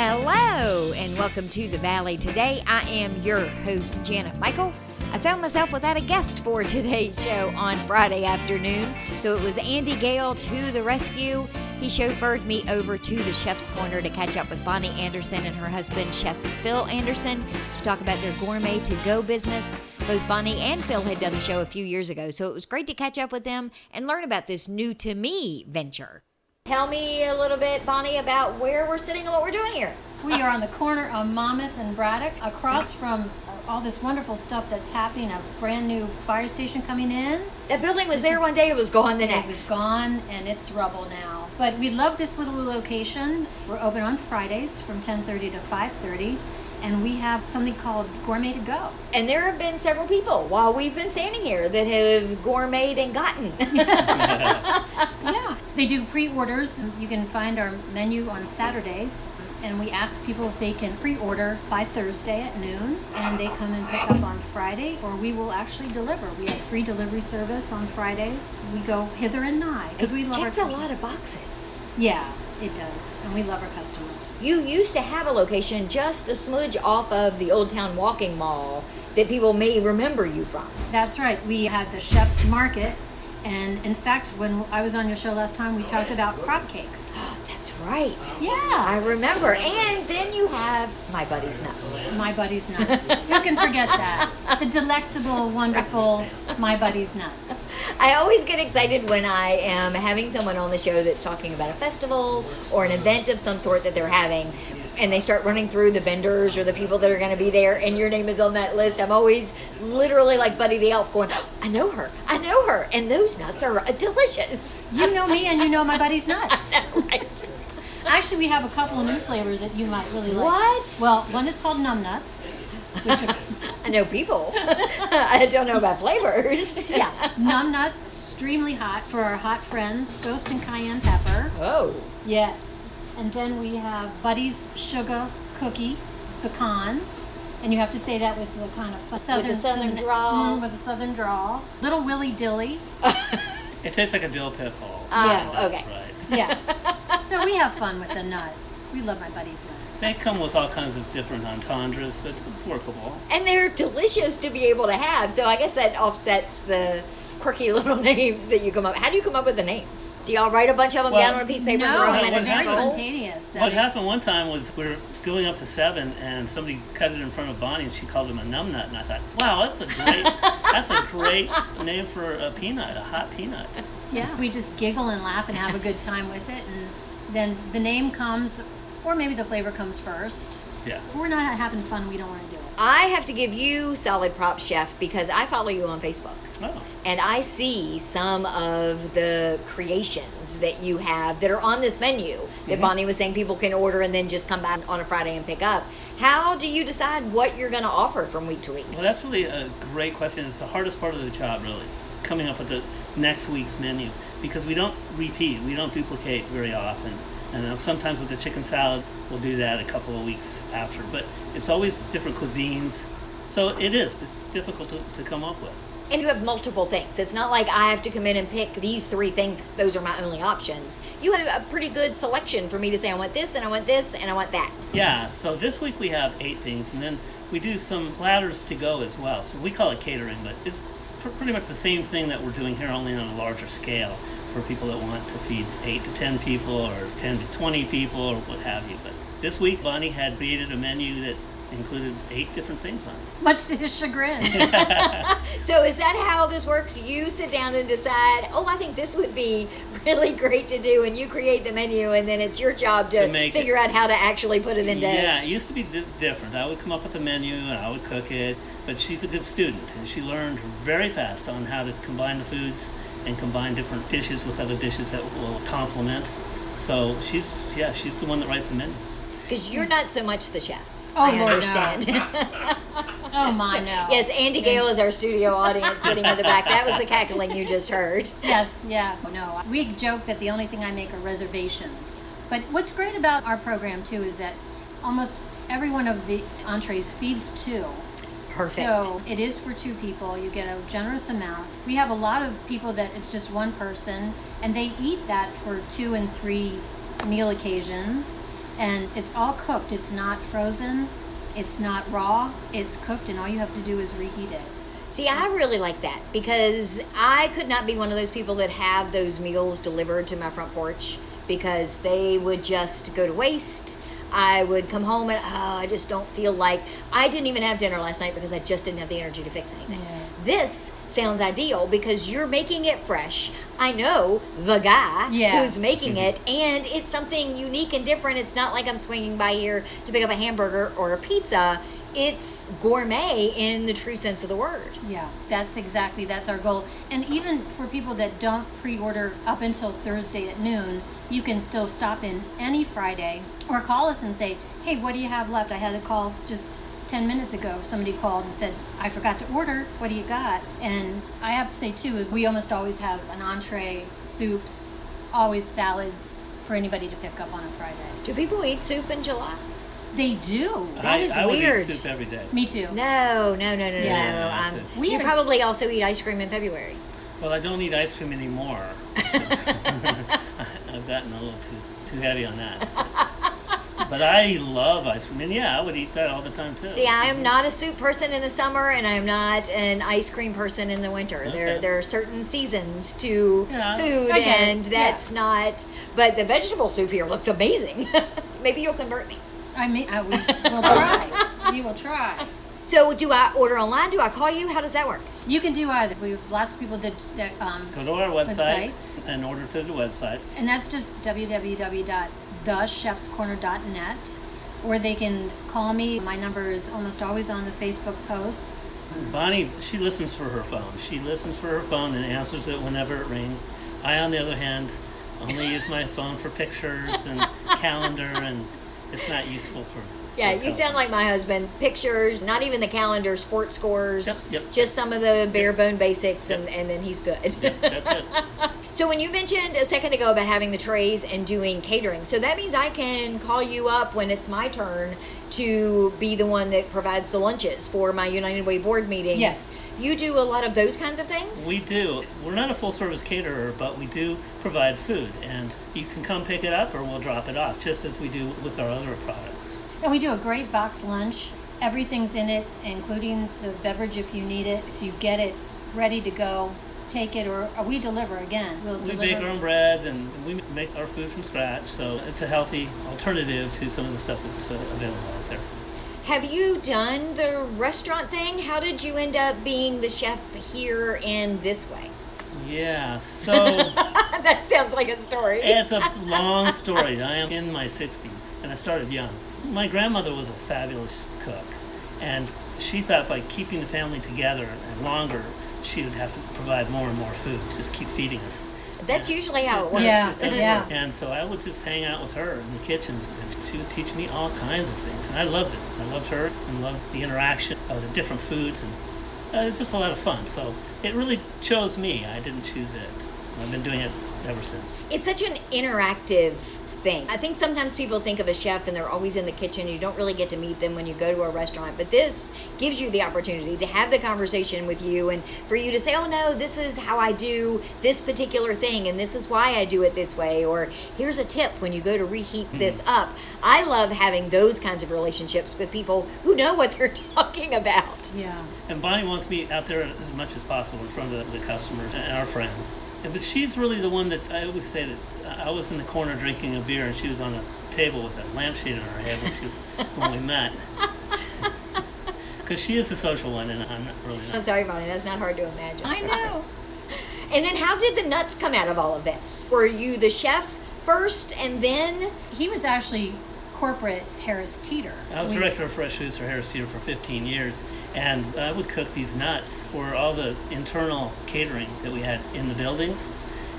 Hello and welcome to the Valley. Today I am your host, Janet Michael. I found myself without a guest for today's show on Friday afternoon, so it was Andy Gale to the rescue. He chauffeured me over to the Chef's Corner to catch up with Bonnie Anderson and her husband, Chef Phil Anderson, to talk about their gourmet to-go business. Both Bonnie and Phil had done the show a few years ago, so it was great to catch up with them and learn about this new-to-me venture. Tell me a little bit, Bonnie, about where we're sitting and what we're doing here. We are on the corner of Monmouth and Braddock, across from all this wonderful stuff that's happening, a brand new fire station coming in. That building was there one day, it was gone the next. It was gone, and it's rubble now. But we love this little location. We're open on Fridays from 10:30 to 5:30. And we have something called Gourmet to Go. And there have been several people while we've been standing here that have gourmeted and gotten. Yeah. They do pre-orders. You can find our menu on Saturdays. And we ask people if they can pre-order by Thursday at noon. And they come and pick up on Friday, or we will actually deliver. We have free delivery service on Fridays. We go hither and nigh. Because we love checks a lot of boxes. Yeah, it does. And we love our customers. You used to have a location just a smidge off of the Old Town Walking Mall that people may remember you from. That's right. We had the Chef's Market. And in fact, when I was on your show last time, we talked about crop cakes. That's right. Yeah. I remember. And then you have My Buddy's Nuts. My Buddy's Nuts. Who can forget that? The delectable, wonderful My Buddy's Nuts. I always get excited when I am having someone on the show that's talking about a festival or an event of some sort that they're having, and they start running through the vendors or the people that are going to be there, and your name is on that list. I'm always literally like Buddy the Elf going, I know her, and those nuts are delicious. You know me and you know My Buddy's Nuts. Right. Actually, we have a couple of new flavors that you might really like. What? Well, one is called Numb Nuts. Which are, I know people. I don't know about flavors. Yeah. Numb Nuts, extremely hot for our hot friends. Ghost and cayenne pepper. Oh. Yes. And then we have Buddy's Sugar Cookie Pecans. And you have to say that with the kind of southern drawl. With the southern drawl. Little Willy Dilly. It tastes like a dill pickle. Yeah. Okay. Right. Yes. So we have fun with the nuts. We love My Buddy's Nuts. They come with all kinds of different entendres, but it's workable. And they're delicious to be able to have. So I guess that offsets the quirky little names that you come up. How do you come up with the names? Do y'all write a bunch of them down on a piece of paper? No, and it's throw them in very a bowl? spontaneous. What happened one time was we were going up to 7, and somebody cut it in front of Bonnie, and she called him a numb nut, and I thought, wow, that's a great name for a peanut, a hot peanut. Yeah, we just giggle and laugh and have a good time with it, and then the name comes, or maybe the flavor comes first. Yeah. If we're not having fun, we don't want to do it. I have to give you solid props, Chef, because I follow you on Facebook. Oh. And I see some of the creations that you have that are on this menu that Bonnie was saying people can order and then just come back on a Friday and pick up. How do you decide what you're going to offer from week to week? Well, that's really a great question. It's the hardest part of the job, really, coming up with the next week's menu, because we don't repeat, we don't duplicate very often. And sometimes with the chicken salad, we'll do that a couple of weeks after. But it's always different cuisines. So it's difficult to come up with. And you have multiple things. It's not like I have to come in and pick these 3 things. Those are my only options. You have a pretty good selection for me to say, I want this, and I want this, and I want that. Yeah, so this week we have 8 things, and then we do some platters to go as well. So we call it catering, but it's pretty much the same thing that we're doing here, only on a larger scale for people that want to feed 8 to 10 people or 10 to 20 people or what have you. But this week, Bonnie had created a menu that included 8 different things on it. Much to his chagrin. So is that how this works? You sit down and decide, I think this would be really great to do, and you create the menu, and then it's your job to figure out how to actually put it into... Yeah, it used to be different. I would come up with a menu, and I would cook it, but she's a good student, and she learned very fast on how to combine the foods and combine different dishes with other dishes that will complement. So she's the one that writes the menus. Because you're not so much the chef. Oh, I Lord, understand. no. Oh, my, no. Yes, Andy Gale is our studio audience sitting in the back. That was the cackling you just heard. Yes, yeah. No, we joke that the only thing I make are reservations. But what's great about our program, too, is that almost every one of the entrees feeds 2. Perfect. So it is for 2 people. You get a generous amount. We have a lot of people that it's just one person, and they eat that for 2 and 3 meal occasions. And it's all cooked. It's not frozen. It's not raw. It's cooked, and all you have to do is reheat it. See, I really like that because I could not be one of those people that have those meals delivered to my front porch because they would just go to waste. I would come home and, I just don't feel like, I didn't even have dinner last night because I just didn't have the energy to fix anything. Yeah. This sounds ideal because you're making it fresh. I know the guy who's making it, and it's something unique and different. It's not like I'm swinging by here to pick up a hamburger or a pizza. It's gourmet in the true sense of the word. Yeah, that's our goal. And even for people that don't pre-order up until Thursday at noon, you can still stop in any Friday or call us and say, hey, what do you have left? I had a call just 10 minutes ago. Somebody called and said, I forgot to order. What do you got? And I have to say, too, we almost always have an entree, soups, always salads for anybody to pick up on a Friday. Do people eat soup in July? They do. That is I weird. would eat soup every day. Me too. No. Yeah, You probably also eat ice cream in February. Well, I don't eat ice cream anymore. I've gotten a little too heavy on that. But I love ice cream. And I would eat that all the time too. See, I am not a soup person in the summer, and I am not an ice cream person in the winter. Okay. There are certain seasons to food, Okay. and that's not. But the vegetable soup here looks amazing. Maybe you'll convert me. We will try. We will try. So, do I order online? Do I call you? How does that work? You can do either. We have lots of people that go to our website and order through the website. And that's just www.thechefscorner.net. Or they can call me. My number is almost always on the Facebook posts. Bonnie, she listens for her phone. She listens for her phone and answers it whenever it rings. I, on the other hand, only use my phone for pictures and calendar, and it's not useful for... Yeah, you sound like my husband. Pictures, not even the calendar, sports scores, Yep. just some of the bare bone basics, and then he's good. Yep, that's it. So when you mentioned a second ago about having the trays and doing catering, so that means I can call you up when it's my turn to be the one that provides the lunches for my United Way board meetings. Yes. You do a lot of those kinds of things? We do. We're not a full-service caterer, but we do provide food, and you can come pick it up or we'll drop it off, just as we do with our other products. And we do a great box lunch. Everything's in it, including the beverage if you need it. So you get it ready to go. Take it, or we deliver again. We bake our own breads, and we make our food from scratch, so it's a healthy alternative to some of the stuff that's available out there. Have you done the restaurant thing? How did you end up being the chef here in this way? Yeah, so... That sounds like a story. It's a long story. I am in my 60s, and I started young. My grandmother was a fabulous cook, and she thought by keeping the family together and longer, she would have to provide more and more food, just keep feeding us. That's usually how it works. Yeah. And so I would just hang out with her in the kitchens, and she would teach me all kinds of things, and I loved it. I loved her and loved the interaction of the different foods, and it was just a lot of fun. So it really chose me. I didn't choose it. I've been doing it ever since. It's such an interactive thing. I think sometimes people think of a chef and they're always in the kitchen. You don't really get to meet them when you go to a restaurant, but this gives you the opportunity to have the conversation with you and for you to say, oh no, this is how I do this particular thing and this is why I do it this way, or here's a tip when you go to reheat this up. I love having those kinds of relationships with people who know what they're talking about. Yeah. And Bonnie wants me out there as much as possible in front of the customers and our friends. But she's really the one that I always say that I was in the corner drinking a beer and she was on a table with a lampshade on her head when we met. Because she is the social one and I'm not really not. I'm sorry, Bonnie, that's not hard to imagine. I know. And then how did the nuts come out of all of this? Were you the chef first and then? He was actually corporate Harris Teeter. I was director of fresh foods for Harris Teeter for 15 years, and I would cook these nuts for all the internal catering that we had in the buildings,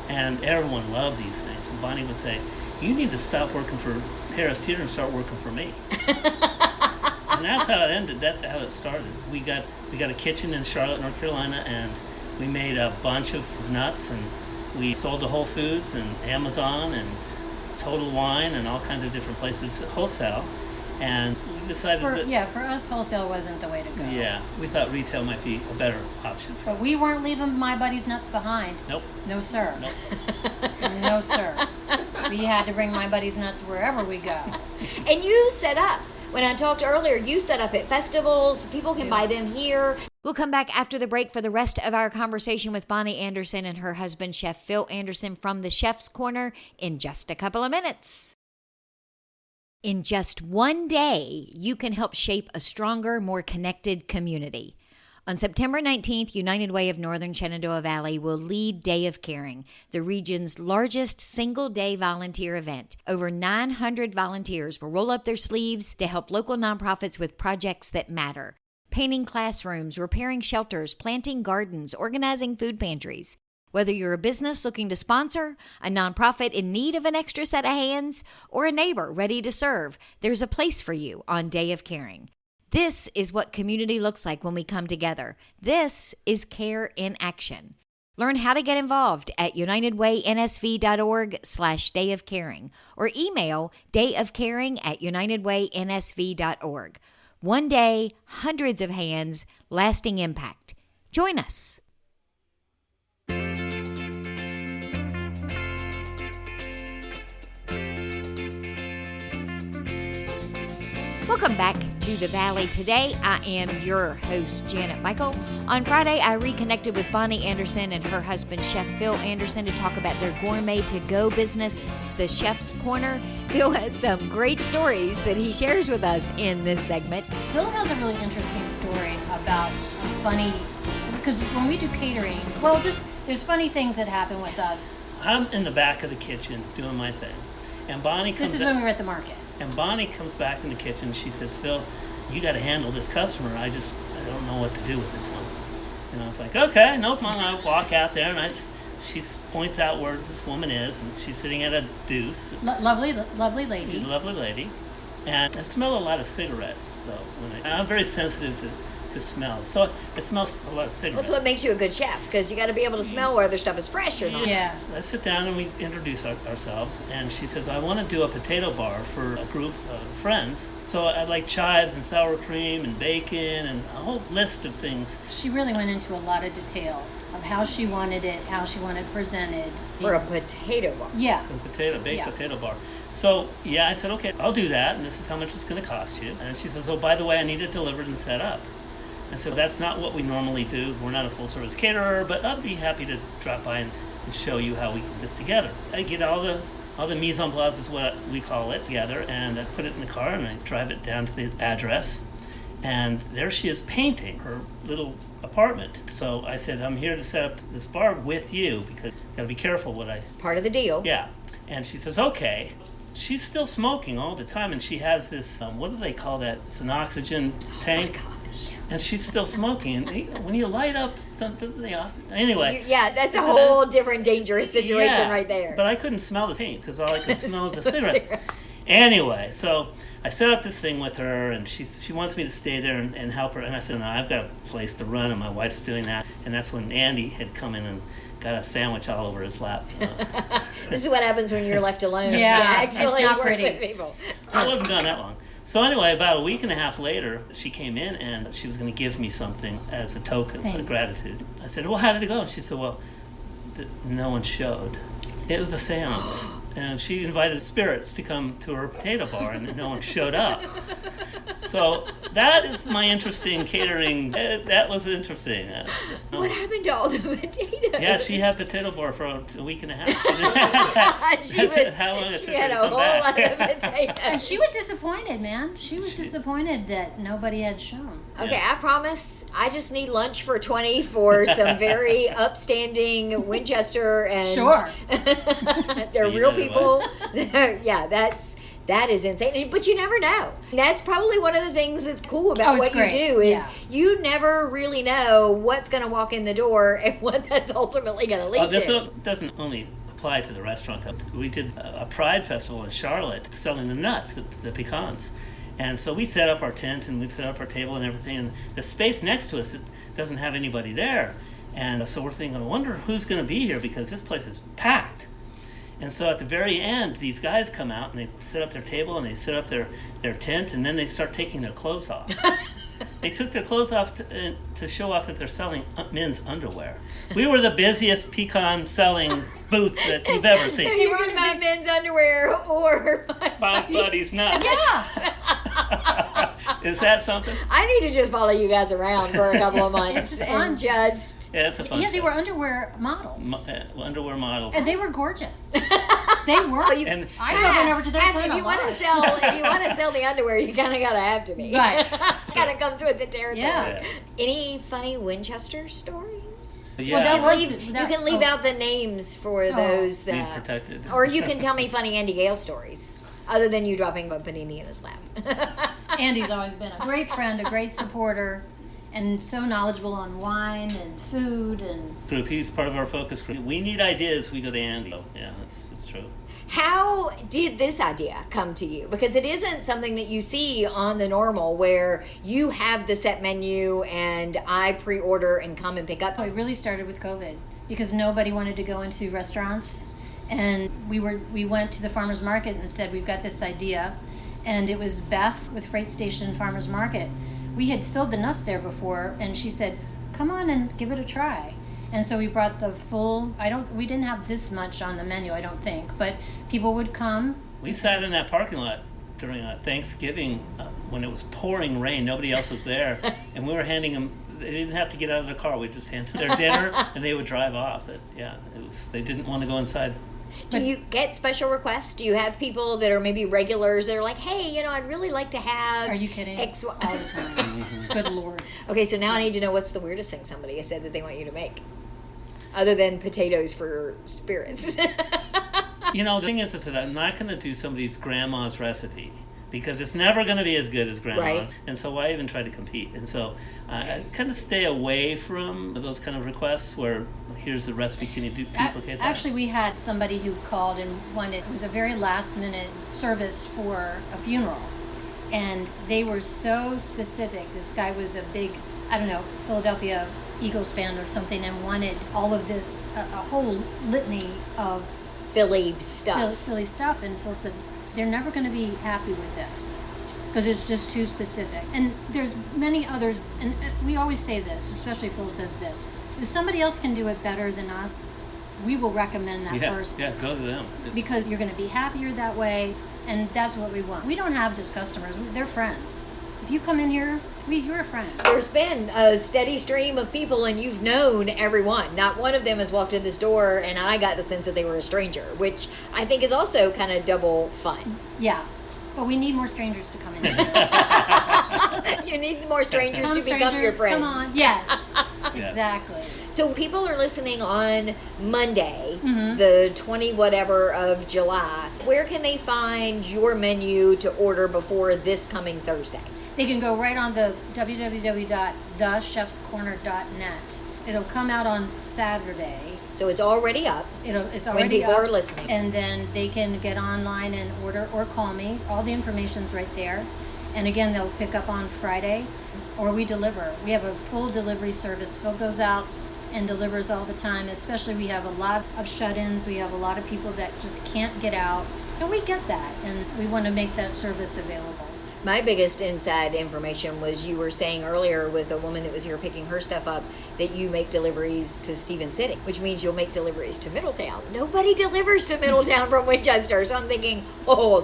and everyone loved these things. And Bonnie would say, you need to stop working for Harris Teeter and start working for me. And that's how it ended. That's how it started. We got a kitchen in Charlotte, North Carolina, and we made a bunch of nuts, and we sold to Whole Foods and Amazon and Total Wine and all kinds of different places wholesale, and we decided for us wholesale wasn't the way to go. Yeah, we thought retail might be a better option for us. But we weren't leaving My Buddy's nuts behind. Nope. No sir. Nope. No sir. We had to bring My Buddy's Nuts wherever we go. And you set up. When I talked earlier, you set up at festivals. People can buy them here. We'll come back after the break for the rest of our conversation with Bonnie Anderson and her husband, Chef Phil Anderson, from the Chef's Corner in just a couple of minutes. In just one day, you can help shape a stronger, more connected community. On September 19th, United Way of Northern Shenandoah Valley will lead Day of Caring, the region's largest single-day volunteer event. Over 900 volunteers will roll up their sleeves to help local nonprofits with projects that matter. Painting classrooms, repairing shelters, planting gardens, organizing food pantries. Whether you're a business looking to sponsor, a nonprofit in need of an extra set of hands, or a neighbor ready to serve, there's a place for you on Day of Caring. This is what community looks like when we come together. This is care in action. Learn how to get involved at unitedwaynsv.org/dayofcaring or email dayofcaring@unitedwaynsv.org. One day, hundreds of hands, lasting impact. Join us. Welcome back to the Valley. Today, I am your host, Janet Michael. On Friday, I reconnected with Bonnie Anderson and her husband, Chef Phil Anderson, to talk about their gourmet to-go business, the Chef's Corner. Phil has some great stories that he shares with us in this segment. Phil has a really interesting story about because when we do catering, there's funny things that happen with us. I'm in the back of the kitchen doing my thing, and Bonnie comes. This is when we were at the market. And Bonnie comes back in the kitchen and she says, Phil, you got to handle this customer. I don't know what to do with this one. And I was like, okay, no problem. I walk out there and she points out where this woman is, and she's sitting at a deuce. Lovely lady. Lovely lady. And I smell a lot of cigarettes, though. I'm very sensitive to smell. So it smells a lot of cigarettes. That's what makes you a good chef, because you got to be able to smell whether stuff is fresh or not. Yeah. I sit down and we introduce ourselves, and she says, I want to do a potato bar for a group of friends. So I'd like chives and sour cream and bacon and a whole list of things. She really went into a lot of detail of how she wanted it, how she wanted it presented. For a potato bar. Yeah. Baked potato bar. So, I said, okay, I'll do that, and this is how much it's going to cost you. And she says, oh, by the way, I need it delivered and set up. I said, that's not what we normally do. We're not a full-service caterer, but I'd be happy to drop by and show you how we put this together. I get all the mise en place is what we call it together, and I put it in the car, and I drive it down to the address. And there she is painting her little apartment. So I said, I'm here to set up this bar with you, because I've got to be careful what I... Part of the deal. Yeah. And she says, okay. She's still smoking all the time, and she has this, what do they call that? It's an oxygen tank. Oh my gosh. And she's still smoking. And when you light up, anyway. Yeah, that's a whole different dangerous situation right there. But I couldn't smell the paint, because all I could smell was the cigarettes. Anyway, so I set up this thing with her, and she wants me to stay there and help her. And I said, no, I've got a place to run, and my wife's doing that. And that's when Andy had come in and got a sandwich all over his lap. This is what happens when you're left alone. Yeah, to actually it's not work pretty. with people. I wasn't gone that long. So anyway, about a week and a half later, she came in and she was going to give me something as a token of gratitude. I said, well, how did it go? And she said, well, no one showed. It was a seance. And she invited spirits to come to her potato bar, and no one showed up. So that is my interesting catering. That was interesting. What happened to all the potatoes? Yeah, she had potato bar for a week and a half. She had a whole lot of potatoes. And she was disappointed, man. She was disappointed that nobody had shown. Okay, I promise. I just need lunch for 20 for some very upstanding Winchester and... Sure. They're real people. Yeah, that is insane. But you never know. That's probably one of the things that's cool about what you do is you never really know what's going to walk in the door and what that's ultimately going to lead to. This doesn't only apply to the restaurant. We did a Pride Festival in Charlotte selling the nuts, the pecans. And so we set up our tent and we set up our table and everything. And the space next to us, it doesn't have anybody there. And so we're thinking, I wonder who's going to be here, because this place is packed. And so at the very end, these guys come out and they set up their table and they set up their tent, and then they start taking their clothes off. They took their clothes off to show off that they're selling men's underwear. We were the busiest pecan selling booth that you've ever seen. You were my men's underwear or My buddy's nuts. Yeah. Is that something? I need to just follow you guys around for a couple of months It's fun. and just. Yeah, it's a fun Yeah, they show. were underwear models. Underwear models. And they were gorgeous. They were. And I went over to their if you want to sell the underwear, you kind of gotta have to be. Right. Kind of comes with the territory. Yeah. Any funny Winchester stories? Yeah. You can leave out the names for those Be that, protected. or you can tell me funny Andy Gale stories, other than you dropping a panini in his lap. Andy's always been a great friend, a great supporter, and so knowledgeable on wine and food and. Group. He's part of our focus group. We need ideas. We go to Andy. Oh, yeah, that's true. How did this idea come to you? Because it isn't something that you see on the normal where you have the set menu and I pre-order and come and pick up. It really started with COVID because nobody wanted to go into restaurants, and we went to the farmers market and said we've got this idea, and it was Beth with Freight Station Farmers Market. We had sold the nuts there before, and she said, "Come on and give it a try." And so we brought the full. We didn't have this much on the menu, I don't think, but people would come. We sat in that parking lot during Thanksgiving when it was pouring rain. Nobody else was there, and we were handing them. They didn't have to get out of their car. We just handed their dinner, and they would drive off. They didn't want to go inside. Do you get special requests? Do you have people that are maybe regulars that are like, hey, I'd really like to have... Are you kidding? X, All the time. Good Lord. Okay, so now I need to know what's the weirdest thing somebody has said that they want you to make, other than potatoes for spirits. The thing is that I'm not going to do somebody's grandma's recipe because it's never going to be as good as grandma's. Right. And so why even try to compete? And so I kind of stay away from those kind of requests where here's the recipe, can you duplicate that? Actually, we had somebody who called and wanted, it was a very last minute service for a funeral. And they were so specific. This guy was a big, Philadelphia Eagles fan or something, and wanted all of this, a whole litany of Philly stuff. Philly stuff. And Phil said, they're never going to be happy with this because it's just too specific. And there's many others, and we always say this, especially Phil says this, if somebody else can do it better than us, we will recommend that person. Yeah, go to them. Because you're going to be happier that way, and that's what we want. We don't have just customers, they're friends. If you come in here, you're a friend. There's been a steady stream of people, and you've known everyone. Not one of them has walked in this door, and I got the sense that they were a stranger, which I think is also kind of double fun. Yeah, but we need more strangers to come in. You need more strangers Come to become your strangers, friends. Come on, yes, exactly. So people are listening on Monday, the 20 whatever of July. Where can they find your menu to order before this coming Thursday? They can go right on the www.thechefscorner.net. It'll come out on Saturday. So it's already up. It's already when people up, are listening. And then they can get online and order or call me. All the information's right there. And again, they'll pick up on Friday, or we deliver. We have a full delivery service. Phil goes out and delivers all the time, especially we have a lot of shut-ins. We have a lot of people that just can't get out. And we get that, and we want to make that service available. My biggest inside information was you were saying earlier with a woman that was here picking her stuff up that you make deliveries to Stephen City, which means you'll make deliveries to Middletown. Nobody delivers to Middletown from Winchester, so I'm thinking,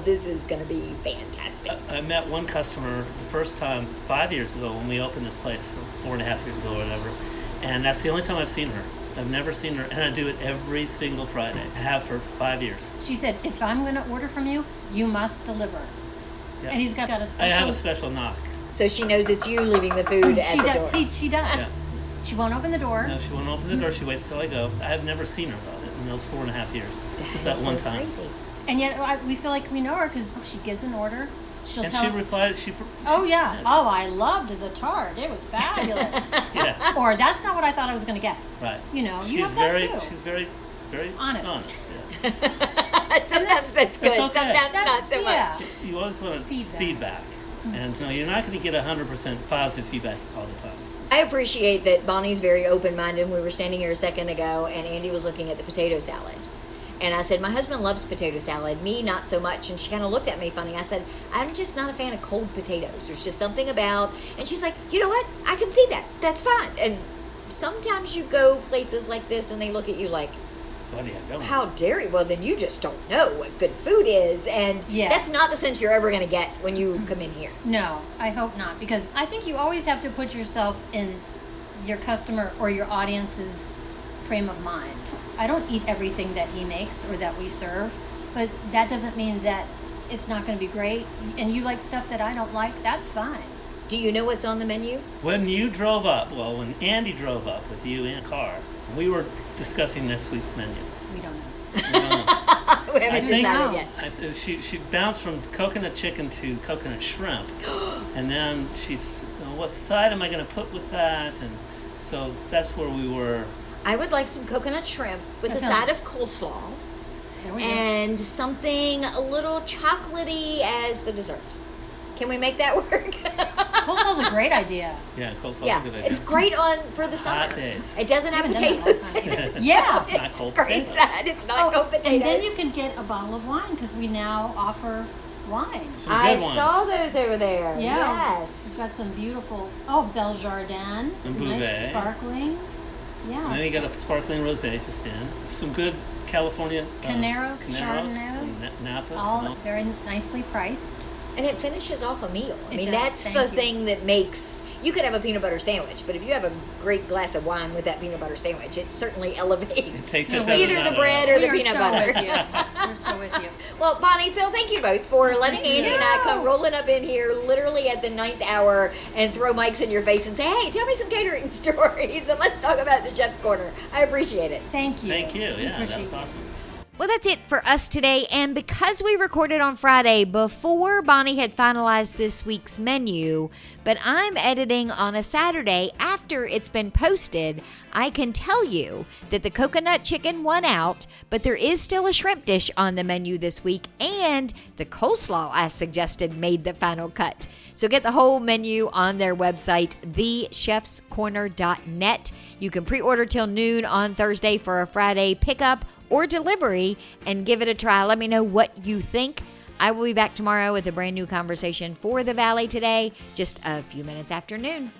this is going to be fantastic. I met one customer the first time 5 years ago when we opened this place, 4.5 years ago or whatever, and that's the only time I've seen her. I've never seen her, and I do it every single Friday. I have for 5 years. She said, if I'm going to order from you, you must deliver. Yeah. And he's got a special... I have a special knock. So she knows it's you leaving the food at the door. She does. Yeah. She won't open the door. No, she won't open the door. She waits till I go. I've never seen her about it in those 4.5 years. Just that one time. Crazy. And yet we feel like we know her because she gives an order. She'll And tell she us... replies... Oh, yeah. Yes. Oh, I loved the tart. It was fabulous. Yeah. Or that's not what I thought I was going to get. Right. You She's have that very, too. She's very, very Honest. Yeah. Sometimes that's good. okay. Sometimes not so yeah. much. You always want Feedback. And so you're not going to get 100% positive feedback all the time. I appreciate that Bonnie's very open-minded. We were standing here a second ago, and Andy was looking at the potato salad. And I said, my husband loves potato salad, me not so much. And she kind of looked at me funny. I said, I'm just not a fan of cold potatoes. There's just something about, and she's like, you know what? I can see that. That's fine. And sometimes you go places like this and they look at you like, What do you do? how dare you? Well, then you just don't know what good food is. And that's not the sense you're ever going to get when you come in here. No, I hope not, because I think you always have to put yourself in your customer or your audience's frame of mind. I don't eat everything that he makes or that we serve, but that doesn't mean that it's not going to be great. And you like stuff that I don't like, that's fine. Do you know what's on the menu? When you drove up, well, when Andy drove up with you in a car, we were discussing next week's menu. We don't know. We don't know. We haven't decided yet. She bounced from coconut chicken to coconut shrimp, and then she's, what side am I going to put with that? And so that's where we were. I would like some coconut shrimp with a side of coleslaw and something a little chocolatey as the dessert. Can we make that work? Coleslaw's a great idea. Yeah, coleslaw's a good idea. It's great for the summer. Hot days. It doesn't have potatoes in it. Yeah. It's not cold Great potatoes. side. It's not cold potatoes. And then you can get a bottle of wine because we now offer wine. Some good I ones. saw those over there. Yeah. Yes. We've got some beautiful, Beljardin. And Nice Bouvet. sparkling. Yeah. And then you got a sparkling rosé just in. Some good California Caneros, Chardonnay. and Napas. All and very nicely priced. And it finishes off a meal. I It mean, does, that's thank the you. thing that makes, you could have a peanut butter sandwich, but if you have a great glass of wine with that peanut butter sandwich, it certainly elevates It takes it either the bread or the We are peanut so butter. with you. We're so with you. Well, Bonnie, Phil, thank you both for letting Andy and I come you. rolling up in here literally at the 9th hour and throw mics in your face and say, hey, tell me some catering stories and let's talk about the Chef's Corner. I appreciate it. Thank you. Thank you. We Yeah, that appreciate was you. awesome. Well, that's it for us today. And because we recorded on Friday before Bonnie had finalized this week's menu, but I'm editing on a Saturday after it's been posted, I can tell you that the coconut chicken won out, but there is still a shrimp dish on the menu this week, and the coleslaw I suggested made the final cut. So get the whole menu on their website, thechefscorner.net. You can pre-order till noon on Thursday for a Friday pickup or delivery and give it a try. Let me know what you think. I will be back tomorrow with a brand new conversation for the Valley today, just a few minutes after noon.